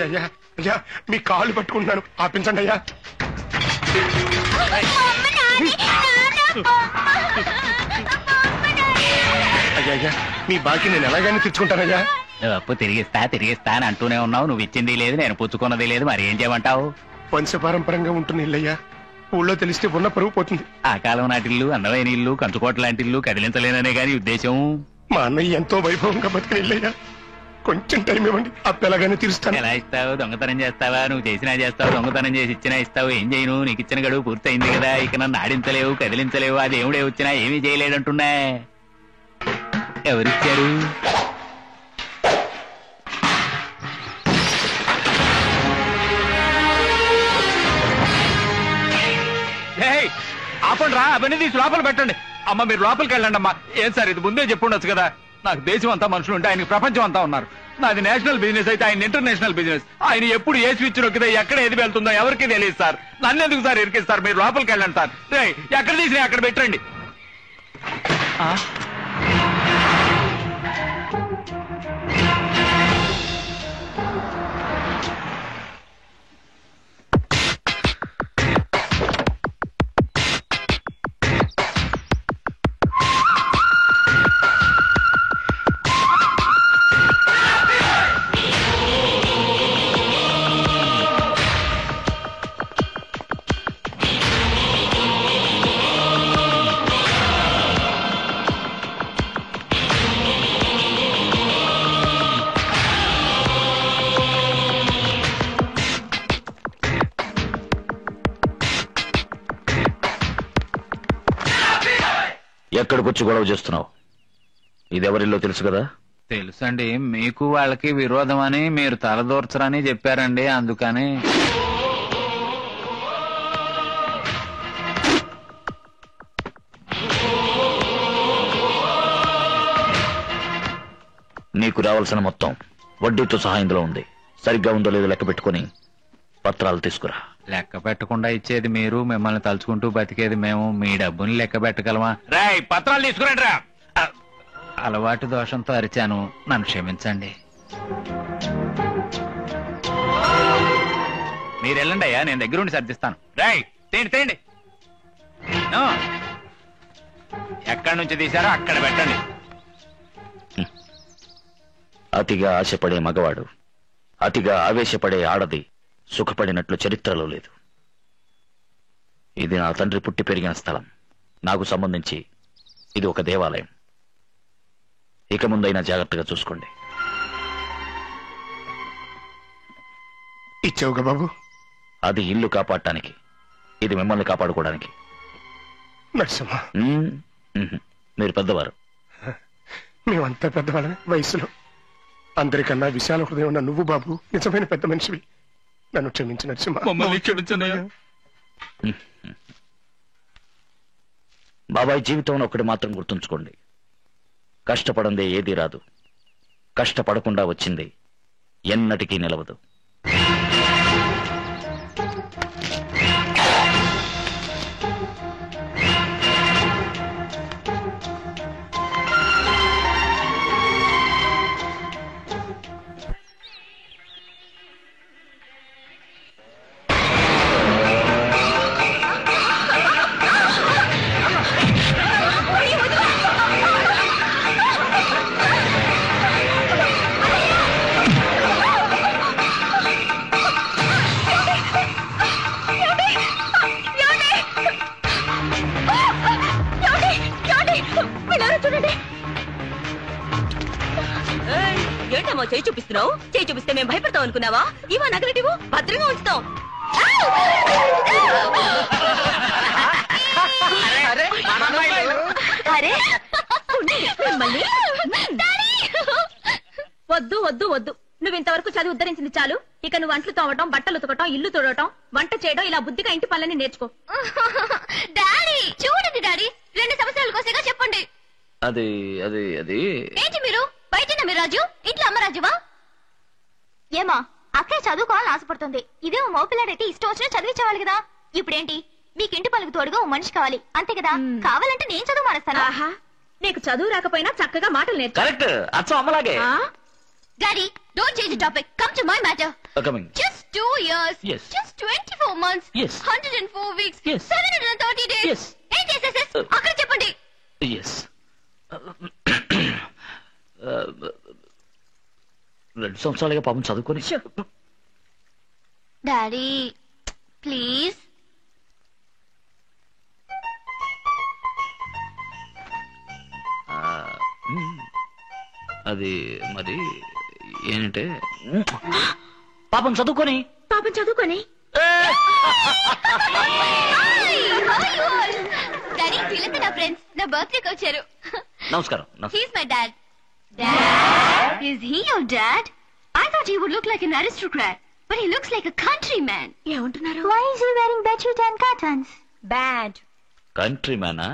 అయ్యా అయ్యా మీ కాళ్ళు పట్టుకుంటున్నాను, ఆపించండి అయ్యా. అయ్యా మీ బాకీ నేను ఎలాగైనా తెచ్చుకుంటానయ్యా. నువ్వు అప్పు తిరిగిస్తా అని అంటూనే ఉన్నావు. నువ్వు ఇచ్చింది లేదు, నేను పుచ్చుకున్నది లేదు, మరి ఏం చేయమంటావు? వంశపారంపరంగా ఉంటుంది ఇల్లయ్యా, ఊళ్ళో తెలిస్తే ఉన్న పరువు పోతుంది. ఆ కాలం నాటిల్లు, అందమైన ఇల్లు, కంచుకోట లాంటి ఇల్లు కదిలించలేననే గాని ఉద్దేశం. మా అన్నయ్య ఎంతో వైభవంగా బతికిన ఇల్లయ్యా, కొంచెం టైం ఇవ్వండి, అప్పు ఎలాగైనా తీరుస్తాను. ఎలా ఇస్తావు? దొంగతనం చేస్తావా? నువ్వు చేసినా చేస్తావు, దొంగతనం చేసి ఇచ్చినా ఇస్తావు. ఏం చేయను? నీకు ఇచ్చిన గడువు పూర్తయింది కదా, ఇక నన్ను ఆడించలేవు, కదిలించలేవు. ఆ దేవుడే వచ్చినా ఏమీ చేయలేడంటున్నా. ఎవరిచ్చారు? ఆపండి రా, అవన్నీ తీసి లోపల పెట్టండి. అమ్మ మీరు లోపలికి వెళ్ళండి అమ్మా. ఏం సార్ ఇది ముందే చెప్పుండొచ్చు కదా. నాకు దేశం అంతా మనుషులు ఉంటే ఆయనకి ప్రపంచం అంతా ఉన్నారు. నాది నేషనల్ బిజినెస్ అయితే ఆయన ఇంటర్నేషనల్ బిజినెస్. ఆయన ఎప్పుడు ఏ స్విచ్ నొక్కితే ఎక్కడ ఏది వెళ్తుందో ఎవరికి తెలియదు సార్. నన్ను ఎందుకు సార్ ఇరికిస్తారు? మీరు లోపలికి వెళ్ళండి సార్. ఎక్కడ తీసినా అక్కడ పెట్టండి. ఎక్కడికొచ్చి గొడవ చేస్తున్నావు? ఇదెవరిల్లో తెలుసు కదా? తెలుసండి, మీకు వాళ్ళకి విరోధం అని మీరు తలదూర్చరని చెప్పారండి, అందుకని. నీకు రావాల్సిన మొత్తం వడ్డీతో సహా ఇందులో ఉంది. సరిగ్గా ఉందో లేదో లెక్క పెట్టుకుని పత్రాలు తీసుకురా. లెక్క పెట్టకుండా ఇచ్చేది మీరు, మిమ్మల్ని తలుచుకుంటూ బతికేది మేము. మీ డబ్బుని లెక్క పెట్టగలమా? రాయ్, పత్రాలు తీసుకురండి రా. అలవాటు దోషంతో అరిచాను, నన్ను క్షమించండి. మీరు వెళ్ళండి అయ్యా, నేను దగ్గరుండి సర్దిస్తాను. రాయ్, తేండి. ఎక్కడి నుంచి తీశారో అక్కడ పెట్టండి. అతిగా ఆశపడే మగవాడు, అతిగా ఆవేశపడే ఆడది సుఖపడినట్లు చరిత్రలో లేదు. ఇది నా తండ్రి పుట్టి పెరిగిన స్థలం. నాకు సంబంధించి ఇది ఒక దేవాలయం. ఇక ముందైనా జాగ్రత్తగా చూసుకోండి. ఇచ్చావుగా బాబు. అది ఇల్లు కాపాడటానికి, ఇది మిమ్మల్ని కాపాడుకోవడానికి. నరసింహ, మీరు పెద్దవారు. మేమంతా పెద్దవాళ్ళమే వయసులో. అందరికన్నా విశాల హృదయం ఉన్న నువ్వు బాబు నిజమైన పెద్ద మనిషివి. నన్ను క్షమించు నరసింహ. మమ్మల్ని క్షమించనయ్యా. బాబాయ్, జీవితంలో ఒకటి మాత్రం గుర్తుంచుకోండి. కష్టపడందే ఏదీ రాదు, కష్టపడకుండా వచ్చింది ఎన్నటికీ నిలవదు. ఏంటమ్మా చేయి చూపిస్తున్నావు? చేయి చూపిస్తే మేము భయపడతాం అనుకున్నావా? ఇవా నగలటివు భద్రంగా ఉంచుతాం. వద్దు వద్దు వద్దు నువ్వు ఇంతవరకు చదివి ఉద్ధరించింది చాలు. ఇక నువ్వు అంట్లు తోమటం, బట్టలు ఉతకటం, ఇల్లు తోడటం, వంట చేయడం, ఇలా బుద్ధిగా ఇంటి పనులని నేర్చుకో. డాడీ చూడండి డాడీ, 2 సంవత్సరాల కోసేగా చెప్పండి. అది అది అది ఏంటి మీరు బయటనా మీ రాజు, ఇంట్లో అమ్మ రాజువా? ఏమా అక్కడే చదువుకోవాలని ఆశపడుతుంది. ఇదే మోపిల్లాడైతే ఇష్టం వచ్చినా చదివించేవాళ్ళు కదా. ఇప్పుడేంటి మీకు ఇంటి పనులకు తోడుగా ఓ మనిషి కావాలి అంతే కదా. కావాలంటే నేను చదువు మానేస్తాను. నీకు చదువు రాకపోయినా చక్కగా మాటలు నేర్చు. కరెక్ట్, అచ్చం అమ్మలాగే. Daddy, don't change the topic. Come to my matter. Coming. Just 2 years. Yes. Just 24 months. Yes. 104 weeks. Yes. 730 days. Yes. Hey, yes. అక్కడ చెప్పండి. Yes. 2 సంవత్సరాలుగా పాపం చదువుకొని. Daddy please. అది మరి ఏంటంటే పాపం చదువుకొని డాడీ వీళ్ళంతా నా ఫ్రెండ్స్, నా బర్త్డేకి వచ్చారు. నమస్కారం. He's my dad. Dad? Is he your dad? I thought he would look like an aristocrat, but he looks like a countryman. ఏమంటున్నారు? Why is he wearing bedsheet and curtains? Bad. Country మ్యానా?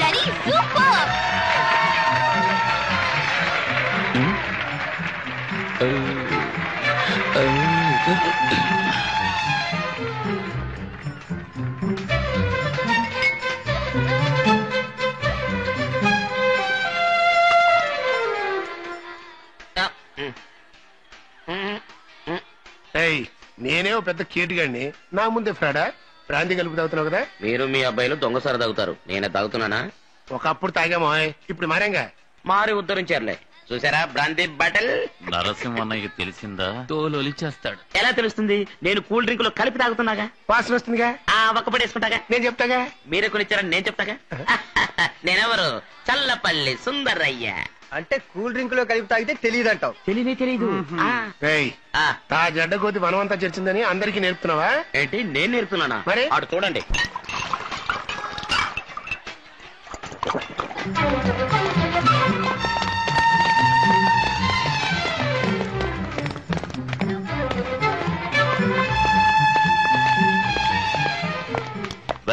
Daddy, super. నేనేమో పెద్ద కేటుగాడిని, నా ముందే ఫ్రాడా brandy కలుపు తాగుతున్నావు కదా. మీరు మీ అబ్బాయిలు దొంగసారి తాగుతారు, నేనే తాగుతున్నానా? ఒకప్పుడు తాగామో, ఇప్పుడు మారేంగా. మారి ఉద్ధరించారులే. చూసారా బ్రాంతి బాటిల్? నరసింహన్నయ్యకి తెలిసిందా తోలొలిచేస్తాడు. ఎలా తెలుస్తుంది? నేను కూల్ డ్రింక్ లో కలిపి తాగుతున్నాగా. వాసన వస్తుందిగా. ఒక్క పడేసుకుంటాగా. నేను చెప్తాగా. మీరే కొనిచ్చారని నేను చెప్తాగా. నేనెవరు? చల్లపల్లి సుందరయ్య. అంటే కూల్ డ్రింక్ లో కలిపి తాగితే తెలియదంటావు? తెలీదు. తా జడ్డ కొద్ది మనమంతా చర్చిందని అందరికి నేర్పుతున్నావా ఏంటి? నేను నేర్పుతున్నానా? మరి అటు చూడండి.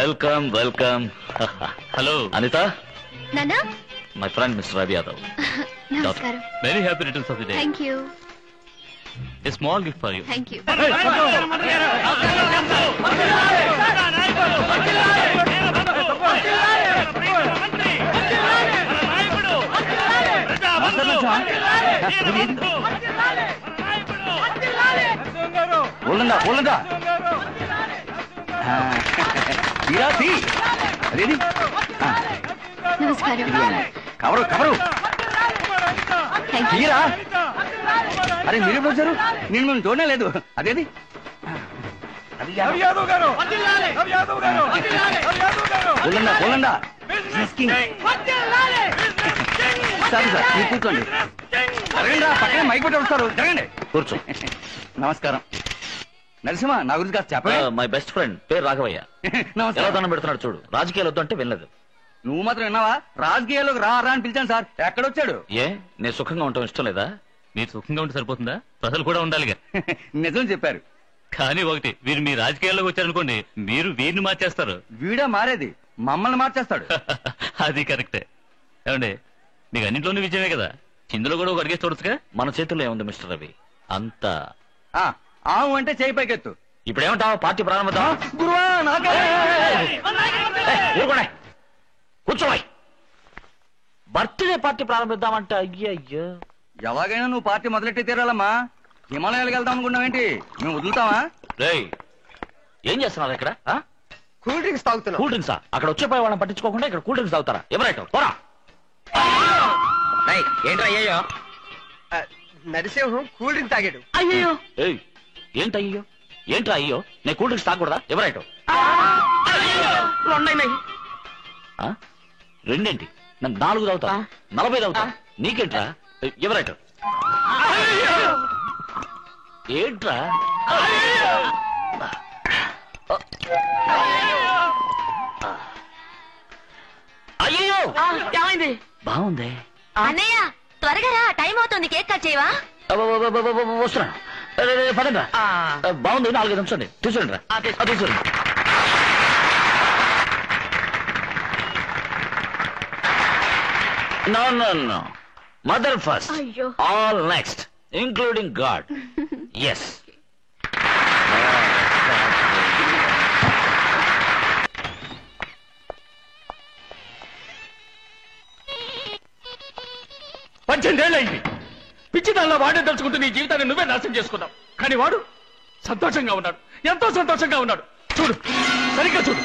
Welcome welcome. హలో అనిత. నానా. My friend mister Ravi Yadav. నమస్కారం. Very happy returns of the day. Thank you. A small gift for you. Thank you. ఊళ్ళందా నమస్కారం. Cover thank you. తీరా. అరే మీరు వచ్చారు, నేను మేము చూడనే లేదు. అదేది సరే సార్, మీరు కూర్చోండి. జరగండి, పక్కనే మైక్ పెట్టి వస్తారు. జరగండి, కూర్చో. నమస్కారం. నరసింహ, నా గురించి కాస్త చెప్పే. మై బెస్ట్ ఫ్రెండ్ పేరు రాఘవయ్య. ఎలా నమస్కారం. దండం పెడుతున్నాడు చూడు. రాజకీయాలు వద్దు అంటే వినలేదు. నువ్వు మాత్రం విన్నావా? రాజకీయాల్లోకి రా అని పిలిచాను సార్. ఎక్కడొచ్చాడు? ఏ నేను సుఖంగా ఉండటం ఇష్టం లేదా? మీరు సుఖంగా ఉంటే సరిపోతుందా? ప్రజలు కూడా ఉండాలిగా. నిజం చెప్పారు. కానీ ఒకటి, వీరు మీ రాజకీయాల్లోకి వచ్చారనుకోండి, మీరు వీరిని మార్చేస్తారు. వీడా మారేది, మమ్మల్ని మార్చేస్తాడు. అది కరెక్టే. ఏమండి, మీకు అన్నింటిలోనూ విజయమే కదా, ఇందులో కూడా ఒక అడిగేసి చూడొచ్చుగా. మన చేతుల్లో ఏముంది మిస్టర్ రవి? అంతా ఆవు అంటే చేయి పైకెత్తు. ఇప్పుడు ఏమంటావు? పార్టీ ప్రారంభిద్దాం. గురువా, నాకే. కూర్చోవాయి. బర్త్డే పార్టీ ప్రారంభిద్దామంటే అయ్యయ్యో. ఎలాగైనా నువ్వు పార్టీ మొదలెట్టి తీరాలమ్మా. హిమాలయాలకు వెళ్దాం అనుకున్నావేంటి? మేము వదులుతావా? రేయ్, ఏం చేస్తున్నారు ఇక్కడ? కూల్ డ్రింక్స్ తాగుతున్నావు. కూల్ డ్రింక్సా? అక్కడ వచ్చే వాళ్ళని పట్టించుకోకుండా ఇక్కడ కూల్ డ్రింక్స్ తాగుతారా? ఎవరైనా పోరా. ఏంట్రా అయ్యో? నరసింహం కూల్ డ్రింక్ తాగాడు. అయ్యో. ఏయ్, ఏంటి అయ్యో? ఏంట్రా అయ్యో? నేను కూల్ డ్రింక్స్ తాగకూడదా? ఎవరైనా ఆ? రెండేంటి నన్ను 4 తాగుతా 40 తాగుతా నీకేంట్రా ఎవరైట ఏంట్రా అయ్యో ఏమైంది? బాగుంది అన్నయ్య త్వరగా రా, టైం అవుతుంది. కేక్ కట్ చేయవా? వస్తున్నాను పదండి బాగుంది 4 నిమిషాలు తీసుకురండి రా తీసుకురండి No. Mother first. అయ్యో. All next, including God. Yes. పద్దెనిమిదేళ్ళైంది పిచ్చిదానిలో వాడే తలుచుకుంటూ నీ జీవితాన్ని నువ్వే నాశనం చేసుకున్నావు. కానీ వాడు సంతోషంగా ఉన్నాడు, ఎంతో సంతోషంగా ఉన్నాడు. చూడు, సరిగ్గా చూడు.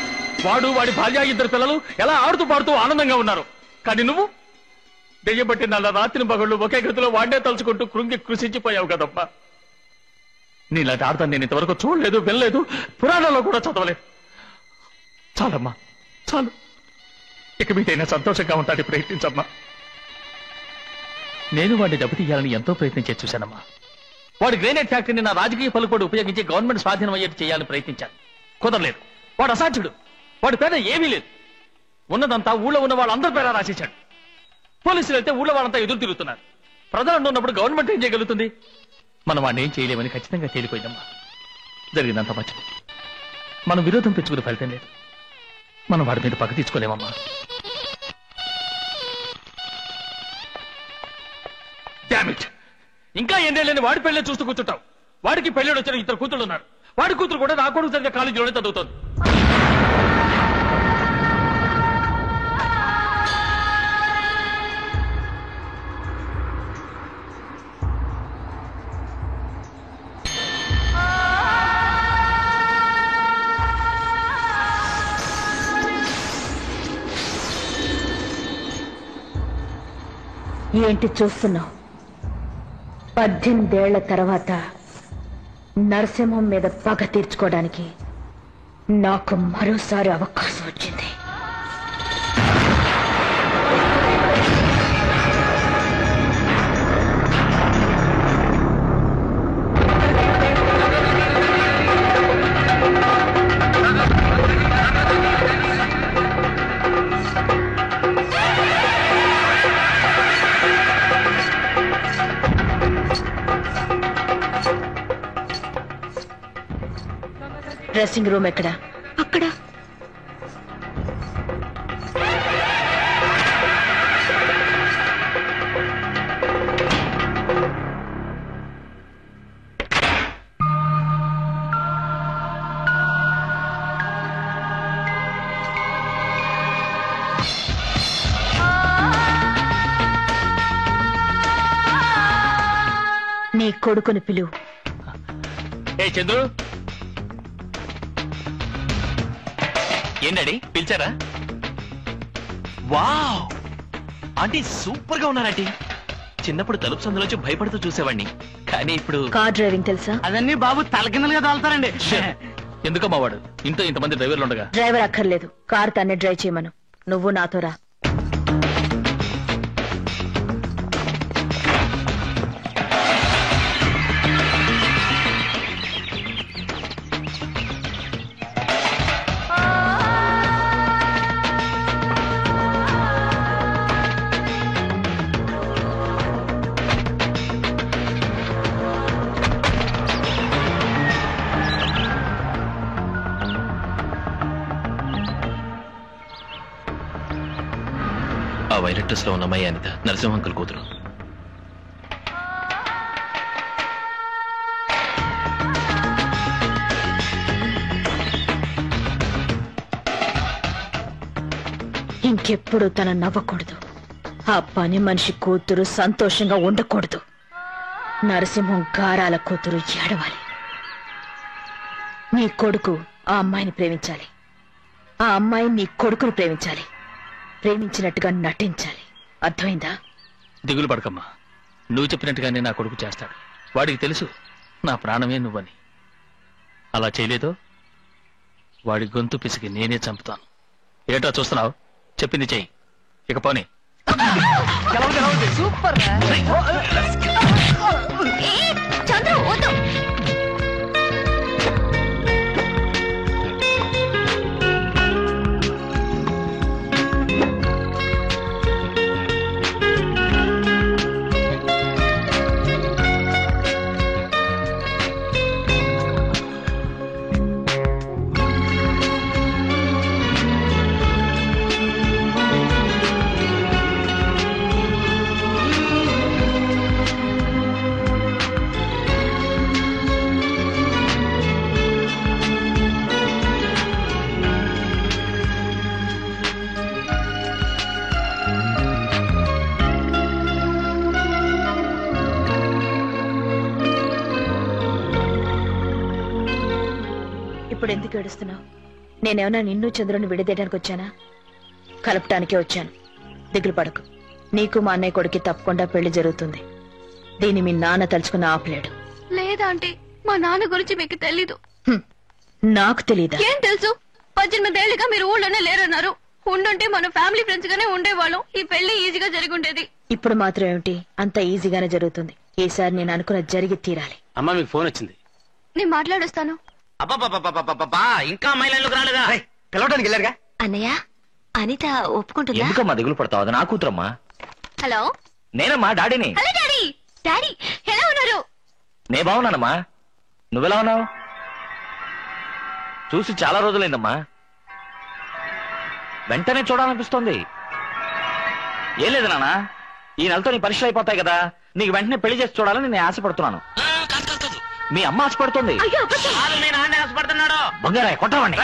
వాడు వాడి భార్య 2 పిల్లలు ఎలా ఆడుతూ పాడుతూ ఆనందంగా ఉన్నారు. కానీ నువ్వు దెయ్యబట్టి నల్ల రాత్రి పగళ్ళు ఒకే గదిలో వాడే తలుచుకుంటూ కృంగి కృషించిపోయావు కదమ్మా. నీలాంటి ఆడతాను నేను ఇంతవరకు చూడలేదు, వినలేదు, పురాణాల్లో కూడా చదవలేదు. చాలమ్మా, చాలు. ఇక మీదైనా సంతోషంగా ఉంటాడు ప్రయత్నించమ్మా. నేను వాడిని దెబ్బతీయాలని ఎంతో ప్రయత్నించే చూశానమ్మా. వాడి గ్రేనైట్ ఫ్యాక్టరీని నా రాజకీయ పలుకుబడి ఉపయోగించి గవర్నమెంట్ స్వాధీనం అయ్యేట్టు చేయాలని ప్రయత్నించాను. కుదరలేదు. వాడు అసాధ్యుడు. వాడి పేద ఏమీ లేదు. ఉన్నదంతా ఊళ్ళో ఉన్న వాళ్ళందరి పేర రాసేశాడు. పోలీసులు అయితే ఊళ్ళో వాళ్ళంతా ఎదురు తిరుగుతున్నారు. ప్రజలు ఉన్నప్పుడు గవర్నమెంట్ ఏం చేయగలుగుతుంది? మనం వాడిని ఏం చేయలేమని ఖచ్చితంగా తేలిపోయిందమ్మా. జరిగిందంత మంచిది. మనం విరోధం పెంచుకునే ఫలితం లేదు. మనం వాడి మీద పగ తీసుకోలేమమ్మా. Damn it! ఇంకా ఎన్నేళ్ళని వాడి పెళ్ళే చూస్తూ కూర్చుంటావు. వాడికి పెళ్ళి వచ్చిన 2 కూతుళ్ళు ఉన్నారు. వాడి కూతురు కూడా నా కొడుకు చదివే కాలేజీలోనే చదువుతోంది. ఏంటి చూస్తున్నావు? 18 ఏళ్ల తర్వాత నరసింహం మీద పగ తీర్చుకోవడానికి నాకు మరోసారి అవకాశం వచ్చింది. డ్రెస్సింగ్ రూమ్ ఎక్కడ? అక్కడ. నీ కొడుకుని పిలువు. ఏ చంద్రు, ఏంటండి పిలిచారా? వావ్, ఆంటీ సూపర్ గా ఉన్నారంటీ. చిన్నప్పుడు తలుపు సందులోంచి భయపడుతూ చూసేవాడిని, కానీ ఇప్పుడు కార్ డ్రైవింగ్ తెలుసా? అదన్నీ బాబు తలకిందలుగా తాగుతారండి. ఎందుకమ్మా వాడు ఇంతమంది డ్రైవర్లు ఉండగా? డ్రైవర్ అక్కర్లేదు, కార్ తన్నే డ్రైవ్ చేయమను. నువ్వు నాతో రా. ఆ వైలెట్ డ్రెస్ లో ఉన్న అమ్మాయి అనిత, నరసింహ అంకుల్ కూతురు. ఇంకెప్పుడు తన నవ్వకూడదు. ఆ పని మనిషి కూతురు సంతోషంగా ఉండకూడదు. నరసింహం గారాల కూతురు ఏడవాలి. నీ కొడుకు ఆ అమ్మాయిని ప్రేమించాలి, ఆ అమ్మాయి నీ కొడుకును ప్రేమించాలి. ప్రేమించినట్టుగా నటించాలి. అర్థమైందా? దిగులు పడకమ్మా. నువ్వు చెప్పినట్టుగానే నా కొడుకు చేస్తాడు. వాడికి తెలుసు నా ప్రాణమే నువ్వని. అలా చేయలేదో వాడి గొంతు పిసికి నేనే చంపుతాను. ఏటా చూస్తున్నావు? చెప్పింది చెయ్యి ఇక పోనీ. సూపర్ చంద్రు వద్దు. ఇప్పుడు ఎందుకు ఏడుస్తున్నావు? నేనేమన్నా నిన్ను చంద్రుని విడదీయడానికి వచ్చానా? కలపటానికే వచ్చాను. దిగులు పడకు. నీకు మా అన్నయ్య కొడుకు తప్పకుండా పెళ్లి జరుగుతుంది. దీన్ని మీ నాన్న తలుచుకుని ఆపలేడు. లేదా అంటే మా నాన్న గురించి మీకు తెలీదు. నాకు తెలీదా? ఏం తెలుసు? 18 ఏళ్ళుగా మీరు ఊళ్ళోనే లేరన్నారు. ఉండుంటే మన ఫ్యామిలీ ఫ్రెండ్స్ గానే ఉండేవాళ్ళం. ఈ పెళ్లి ఈజీగా జరిగుండేది. ఇప్పుడు మాత్రం ఏమిటి? అంత ఈజీగానే జరుగుతుంది. ఈసారి నేను అనుకున్న జరిగి తీరాలి. అమ్మా మీకు ఫోన్ వచ్చింది. నేను మాట్లాడొస్తాను. అబ్బా ఇంకా అమ్మాయిలకు రాలేదా? పిలవడానికి వెళ్ళారుగా. అన్నయ్య, అనిత ఒప్పుకుంటుందా? ఎందుకమ్మా దిగులు పడతావు? అది నా కూతురమ్మా. హలో, నేనమ్మా డాడీని. Hello daddy. డాడీ ఎలా ఉన్నారు? నే బాగున్నానమ్మా. నువ్వెలా ఉన్నావు? చూసి చాలా రోజులైందమ్మా. వెంటనే చూడాలనిపిస్తోంది. ఏం లేదు నాన్న, ఈ నెలతో నీ పరీక్షలు అయిపోతాయి కదా, నీకు వెంటనే పెళ్లి చేసి చూడాలని నేను ఆశపడుతున్నాను. మీ అమ్మ ఆశపడుతుంది. మీ నాన్న ఆశపడుతున్నాడు. బంగారా కొట్టవండి.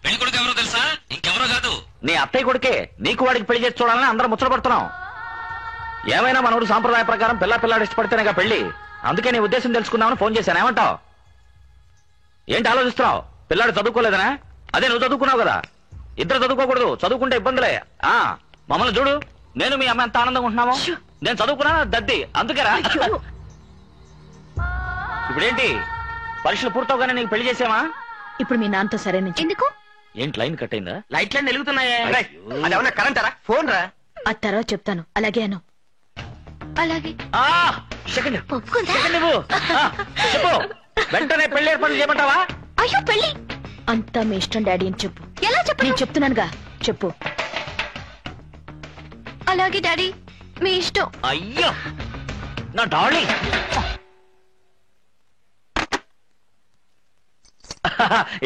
పెళ్లి కొడుకు ఎవరో తెలుసా? ఇంకెవరో కాదు, నీ అత్తయ్య కొడుకే. నీకు వాడికి పెళ్లి చేసి చూడాలని అందరం ముచ్చటపడుతున్నాం. ఏమైనా మనోడు సాంప్రదాయ ప్రకారం పిల్లాడు ఇష్టపడితేనేగా పెళ్లి. అందుకే నీ ఉద్దేశం తెలుసుకుందామని ఫోన్ చేశాను. ఏమంటావు? ఏంటి ఆలోచిస్తున్నావు? పిల్లాడు చదువుకోలేదనా? అదే నువ్వు చదువుకున్నావు కదా. ఇద్దరు చదువుకోకూడదు, చదువుకుంటే ఇబ్బందులే. మమ్మల్ని చూడు, నేను మీ అమ్మ ఎంత ఆనందంగా ఉంటున్నామో. నేను చదువుకున్నా దద్ది, అందుకేరా. ఇప్పుడేంటి, పరీక్షలు పూర్తవగానే నీకు పెళ్లి చేసామా? ఇప్పుడు మీ నాన్నతో సరే నుంచి. ఎందుకు? ఏంటి లైన్ కట్ అయిందా? లైట్లన్నీ వెలుగుతున్నాయే. అదేమన్నా కరెంటారా? ఫోన్ రా. ఆ తర్వాత చెప్తాను. అలాగే అను. అలాగే. సెకండ్ ఒప్పుకుందా? చెప్పు. వెంటనే పెళ్లి ఏర్పాటు చేయమంటావా? అయ్యో పెళ్లి అంతా మీ ఇష్టం డాడీ అని చెప్పు. ఎలా చెప్పు? నేను చెప్తున్నానుగా, చెప్పు. అలాగే డాడీ, మీ ఇష్టం. అయ్యో నా డార్లింగ్.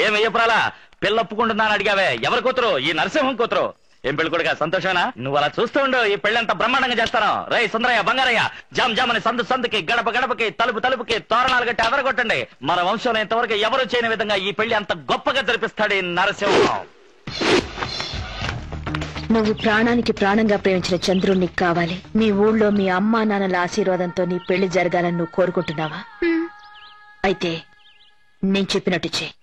ఏమయ్యపురాలా, పిల్ల ఒప్పుకుంటున్నాను అడిగావే. ఎవరి కూతురు? ఈ నరసింహం కూతురు. ఏం పెళ్లి కొడుగా, సంతోషమేనా? నువ్వు అలా చూస్తూ ఉండు, ఈ పెళ్లి అంతా బ్రహ్మాండంగా చేస్తాను. రై సుందరయ్య, బంగారయ్య, జామ్ జామ్ అని సందుకి, గడప గడపకి, తలుపు తలుపుకి తోరణాలు కట్టి అదరగొట్టండి. మన వంశంలో ఇంతవరకు ఎవరు చేయని విధంగా ఈ పెళ్లి అంత గొప్పగా జరిపిస్తాడు ఈ నరసింహం. నువ్వు ప్రాణానికి ప్రాణంగా ప్రేమించిన చంద్రుణ్ణి కావాలి. మీ ఊళ్ళో మీ అమ్మా నాన్నల ఆశీర్వాదంతో నీ పెళ్లి జరగాలని నువ్వు కోరుకుంటున్నావా? అయితే నేను చెప్పినట్టు చెయ్యి.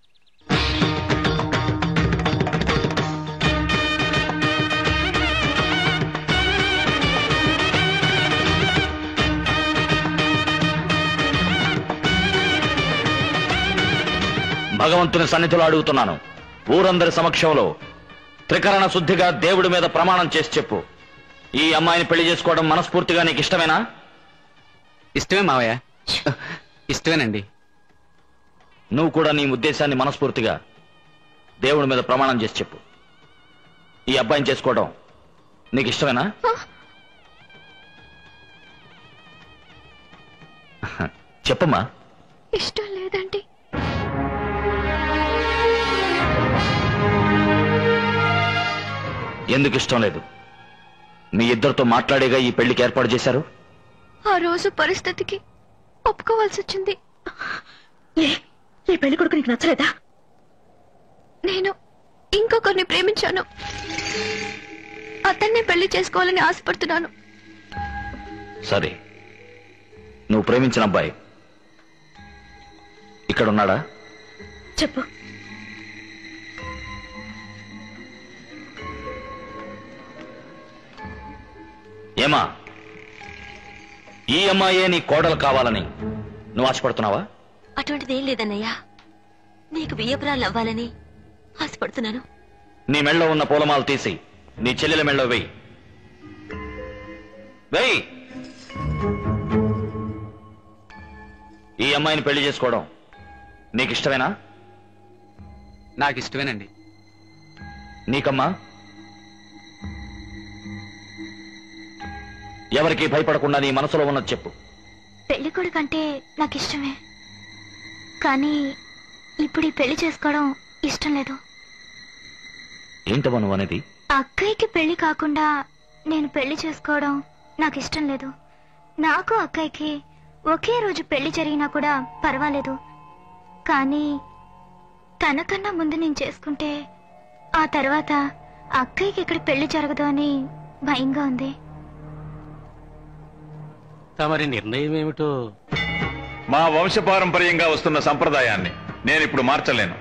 భగవంతుని సన్నిధిలో అడుగుతున్నాను, ఊరందరి సమక్షంలో త్రికరణ శుద్ధిగా దేవుడి మీద ప్రమాణం చేసి చెప్పు. ఈ అమ్మాయిని పెళ్లి చేసుకోవడం మనస్ఫూర్తిగా నీకు ఇష్టమేనా? ఇష్టమే మావయ్య, ఇష్టమేనండి. నువ్వు కూడా నీ ఉద్దేశాన్ని మనస్ఫూర్తిగా దేవుడి మీద ప్రమాణం చేసి చెప్పు. ఈ అబ్బాయిని చేసుకోవడం నీకు ఇష్టమేనా? చెప్పమ్మా. ఇష్టం లేదండి. ఎందుకు ఇష్టం లేదు? మీ ఇద్దరితో మాట్లాడేగా ఈ పెళ్లికి ఏర్పాటు చేశారు. ఆ రోజు పరిస్థితికి ఒప్పుకోవాల్సి వచ్చింది. ఈ పెళ్లి కొడుకు నీకు నచ్చలేదా? నేను ఇంకొకరిని ప్రేమించాను. అతన్నే పెళ్లి చేసుకోవాలని ఆశపడుతున్నాను. సరే, నువ్వు ప్రేమించిన అబ్బాయి ఇక్కడ ఉన్నాడా? చెప్పు. ఏమా, ఈ అమ్మాయే నీ కోడలు కావాలని నువ్వు ఆశపడుతున్నావా? అటువంటిదేం లేదన్నయ్యా. నీకు బియ్యపురాలు అవ్వాలని ఆశపడుతున్నాను. నీ మెళ్ళలో ఉన్న పూలమాలు తీసి నీ చెల్లెల మెళ్ళో వెయ్యి. వెయ్యి. ఈ అమ్మాయిని పెళ్లి చేసుకోవడం నీకు ఇష్టమేనా? నాకు ఇష్టమేనండి. నీకమ్మా? ఎవరికి భయపడకుండా నీ మనసులో ఉన్నది చెప్పు. పెళ్లి కొడుకంటే నాకు ఇష్టమే, కానీ ఇప్పుడు ఈ పెళ్లి చేసుకోవడం ఇష్టం లేదు. ఏంటమ్మా నువ్వు అనేది? అక్కయ్యకి పెళ్లి కాకుండా నేను పెళ్లి చేసుకోవడం నాకు ఇష్టం లేదు. నాకు అక్కయ్యకి ఒకే రోజు పెళ్లి జరిగినా కూడా పర్వాలేదు, కానీ తనకన్నా ముందు నేను చేసుకుంటే ఆ తర్వాత అక్కయ్యకి ఇక్కడ పెళ్లి జరగదు అని భయంగా ఉంది. తమరి నిర్ణయం ఏమిటో? మా వంశపారంపర్యంగా వస్తున్న సంప్రదాయాన్ని నేను ఇప్పుడు మార్చలేను.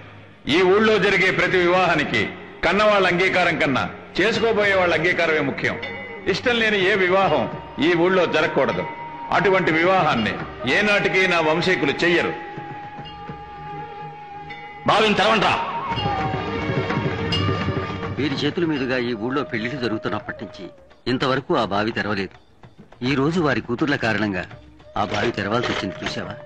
ఈ ఊళ్ళో జరిగే ప్రతి వివాహానికి కన్నవాళ్ళ అంగీకారం కన్నా చేసుకోబోయే వాళ్ళ అంగీకారమే ముఖ్యం. ఇష్టం లేని ఏ వివాహం ఈ ఊళ్ళో జరగకూడదు. అటువంటి వివాహాన్ని ఏనాటికి నా వంశీకులు చెయ్యరు. భావిని తెరవండ్రా. వీరి చేతుల మీదుగా ఈ ఊళ్ళో పెళ్లిళ్ళు జరుగుతున్నప్పటి నుంచి ఇంతవరకు ఆ బావి తెరవలేదు. ఈ రోజు వారి కూతుర్ల కారణంగా ఆ బావి తెరవాల్సి వచ్చింది. చూసావా?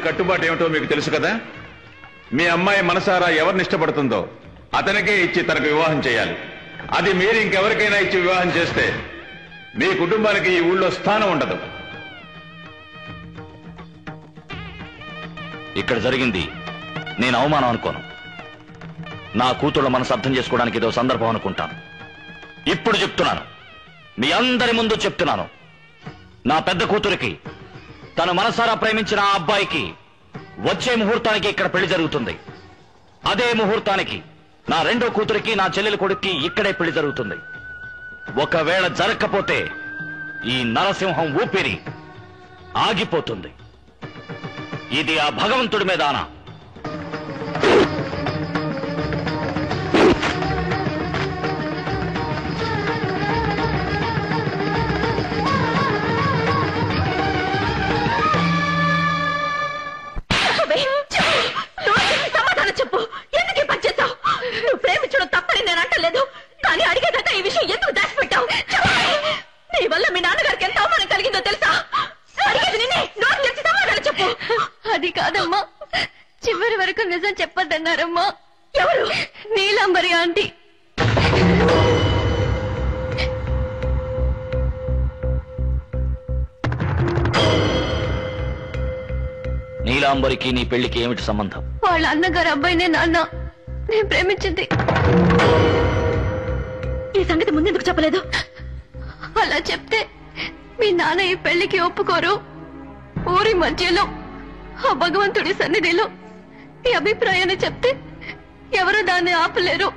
కట్టుబాటు ఏమిటో మీకు తెలుసు కదా. మీ అమ్మాయి మనసారా ఎవరిని ఇష్టపడుతుందో అతనికే ఇచ్చి తనకు వివాహం చేయాలి. అది మీరు ఇంకెవరికైనా ఇచ్చి వివాహం చేస్తే మీ కుటుంబానికి ఈ ఊళ్ళో స్థానం ఉండదు. ఇక్కడ జరిగింది నేను అవమానం అనుకోను. నా కూతుళ్ళ మనసు అర్థం చేసుకోవడానికి ఏదో సందర్భం అనుకుంటాను. ఇప్పుడు చెప్తున్నాను, మీ అందరి ముందు చెప్తున్నాను, నా పెద్ద కూతురికి తను మనసారా ప్రేమించిన ఆ అబ్బాయికి వచ్చే ముహూర్తానికి ఇక్కడ పెళ్లి జరుగుతుంది. అదే ముహూర్తానికి నా రెండో కూతురికి నా చెల్లెలి కొడుక్కి ఇక్కడే పెళ్లి జరుగుతుంది. ఒకవేళ జరగకపోతే ఈ నరసింహం ఊపిరి ఆగిపోతుంది. ఇది ఆ భగవంతుడి మీద ఆన. సమాధానం చెప్పు. ఎందుకు ఈ పని చేస్తావు? నువ్వు ప్రేమించడం తప్పని నేను అంటలేదు, కానీ అడిగేదంతా ఈ విషయం ఎందుకు దాచిపెట్టావు? నీ వల్ల మీ నాన్నగారికి ఎంత అవమానం కలిగిందో తెలుసా? అడిగేది నిన్నే. నోరు తెరిచి సమాధానం చెప్పు. అది కాదమ్మా, చివరి వరకు నిజం చెప్పొద్దన్నారమ్మా. ఎవరు? నీలాంబరి ఆంటీ. నీలాంబరికి నీ పెళ్లికి ఏమిటి సంబంధం? వాళ్ళ అన్నగారు అబ్బాయినే నాన్న నేను ప్రేమించింది. ఈ సంగతి ముందెందుకు చెప్పలేదు? అలా చెప్తే మీ నాన్న ఈ పెళ్లికి ఒప్పుకోరు. ఊరి మధ్యలో ఆ భగవంతుడి సన్నిధిలో ఈ అభిప్రాయాన్ని చెప్తే ఎవరు దాన్ని ఆపలేరు.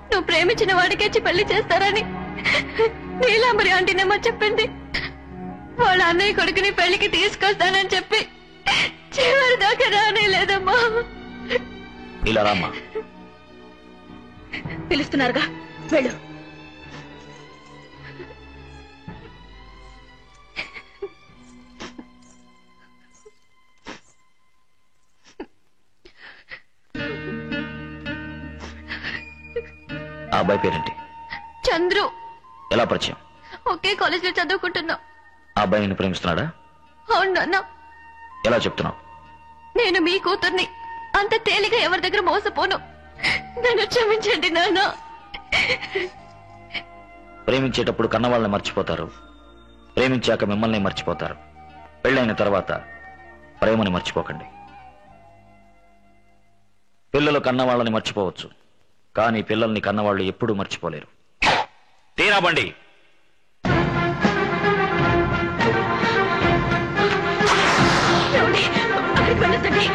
నువ్వు ప్రేమించిన వాడికిచ్చి పెళ్లి చేస్తారని నీలాంబరి ఆంటీనేమో చెప్పింది. వాళ్ళ అన్నయ్య కొడుకుని పెళ్లికి తీసుకొస్తానని చెప్పి చివరి దాకా రానే లేదమ్మా. ఇలా రామ్మా. పిలుస్తున్నారుగా, వెళ్ళు. ఆ అబ్బాయి పేరేంటి? చంద్రు. ఎలా పరిచయం? ఒకే కాలేజ్ లో చదువుకుంటున్నా. ఆ అబ్బాయి నిన్ను ప్రేమిస్తున్నాడా? అవును నాన్న. ఎలా చెప్తున్నావు? నేను మీ కూతుర్ని. అంత తేలిగా ఎవరి దగ్గర మోసపోను. నన్ను క్షమించండి నాన్న. ప్రేమించేటప్పుడు కన్నవాళ్ళని మర్చిపోతారు, ప్రేమించాక మిమ్మల్ని మర్చిపోతారు. పెళ్ళైన తర్వాత ప్రేమని మర్చిపోకండి. పిల్లలు కన్నవాళ్ళని మర్చిపోవచ్చు, కానీ పిల్లల్ని కన్నవాళ్ళు ఎప్పుడూ మర్చిపోలేరు. తీరా బండి. అక్కడికి వెళ్ళొద్దండి.